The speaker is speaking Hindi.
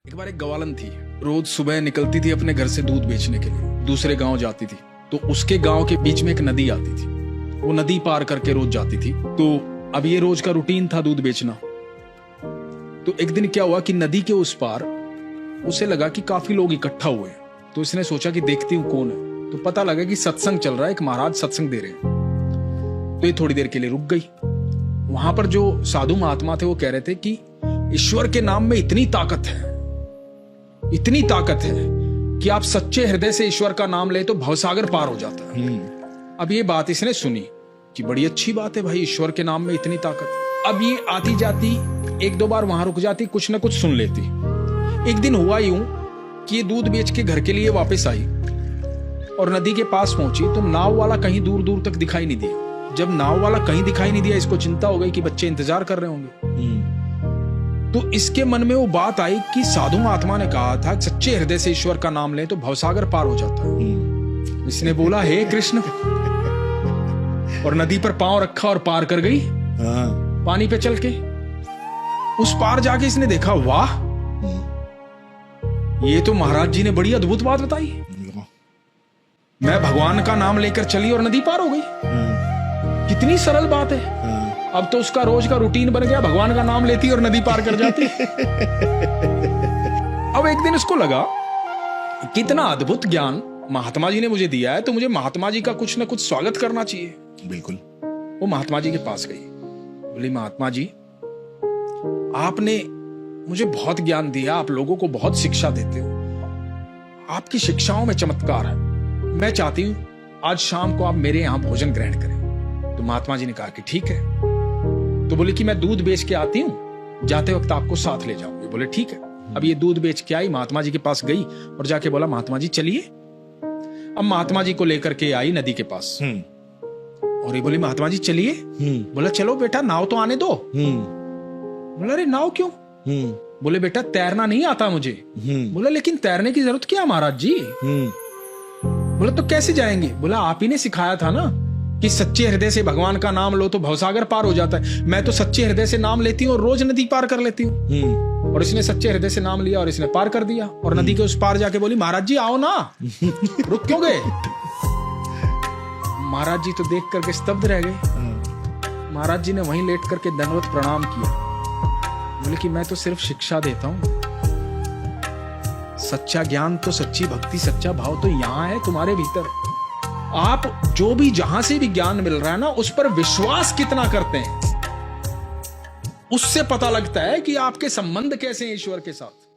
एक बार एक गवालन थी, रोज सुबह निकलती थी अपने घर से दूध बेचने के लिए, दूसरे गांव जाती थी। तो उसके गांव के बीच में एक नदी आती थी, वो नदी पार करके रोज जाती थी। तो अब ये रोज का रूटीन था दूध बेचना। तो एक दिन क्या हुआ कि नदी के उस पार उसे लगा कि काफी लोग इकट्ठा हुए हैं। तो इसने सोचा कि देखती हूँ कौन है। तो पता लगा कि सत्संग चल रहा है, एक महाराज सत्संग दे रहे हैं। तो ये थोड़ी देर के लिए रुक गई। वहां पर जो साधु महात्मा थे वो कह रहे थे कि ईश्वर के नाम में इतनी ताकत है, इतनी ताकत है कि आप सच्चे हृदय से ईश्वर का नाम ले तो भवसागर पार हो जाता है। अब ये बात इसने सुनी कि बड़ी अच्छी बात है भाई, ईश्वर के नाम में इतनी ताकत। अब ये आती जाती एक दो बार वहां रुक जाती, कुछ ना कुछ सुन लेती। एक दिन हुआ यूं कि ये दूध बेच के घर के लिए वापस आई और नदी के पास पहुंची तो नाव वाला कहीं दूर दूर तक दिखाई नहीं दिया। जब नाव वाला कहीं दिखाई नहीं दिया, इसको चिंता हो गई कि बच्चे इंतजार कर रहे होंगे। तो इसके मन में वो बात आई कि साधु महात्मा ने कहा था सच्चे हृदय से ईश्वर का नाम ले तो भवसागर पार हो जाता है। इसने बोला हे कृष्ण, और नदी पर पांव रखा और पार कर गई। पानी पे चल के उस पार जाके इसने देखा, वाह ये तो महाराज जी ने बड़ी अद्भुत बात बताई। मैं भगवान का नाम लेकर चली और नदी पार हो गई। कितनी सरल बात है। अब तो उसका रोज का रूटीन बन गया, भगवान का नाम लेती और नदी पार कर जाती। अब एक दिन उसको लगा कितना अद्भुत ज्ञान महात्मा जी ने मुझे दिया है, तो मुझे महात्मा जी का कुछ ना कुछ स्वागत करना चाहिए। बिल्कुल। वो महात्मा जी के पास गई, बोली महात्मा जी आपने मुझे बहुत ज्ञान दिया, आप लोगों को बहुत शिक्षा देते हो, आपकी शिक्षाओं में चमत्कार है। मैं चाहती हूं आज शाम को आप मेरे यहां भोजन ग्रहण करें। तो महात्मा जी ने कहा कि ठीक है। तो बोले कि मैं दूध बेच के आती हूं, जाते वक्त आपको साथ ले जाऊंगी। बोले ठीक है। अब ये दूध बेच के आई, महात्मा जी के पास गई और जाके बोला महात्मा जी चलिए। अब महात्मा जी को लेकर के आई नदी के पास और ये बोली महात्मा जी चलिए। बोला चलो बेटा, नाव तो आने दो। बोला अरे नाव क्यों? बोले बेटा तैरना नहीं आता मुझे। बोला लेकिन तैरने की जरूरत क्या महाराज जी? बोला तो कैसे जाएंगे? बोला आप ही ने सिखाया था ना कि सच्चे हृदय से भगवान का नाम लो तो भवसागर पार हो जाता है। मैं तो सच्चे हृदय से नाम लेती हूँ और रोज नदी पार कर लेती हूँ। और इसने सच्चे हृदय से नाम लिया और इसने पार कर दिया। और नदी के उस पार जाके बोली महाराज जी आओ ना, रुक क्यों गए? महाराज जी तो देख करके स्तब्ध रह गए। महाराज जी ने वहीं लेट करके दंडवत प्रणाम किया। बोले कि मैं तो सिर्फ शिक्षा देता हूं, सच्चा ज्ञान तो, सच्ची भक्ति, सच्चा भाव तो यहां है तुम्हारे भीतर। आप जो भी जहां से भी ज्ञान मिल रहा है ना, उस पर विश्वास कितना करते हैं, उससे पता लगता है कि आपके संबंध कैसे हैं ईश्वर के साथ।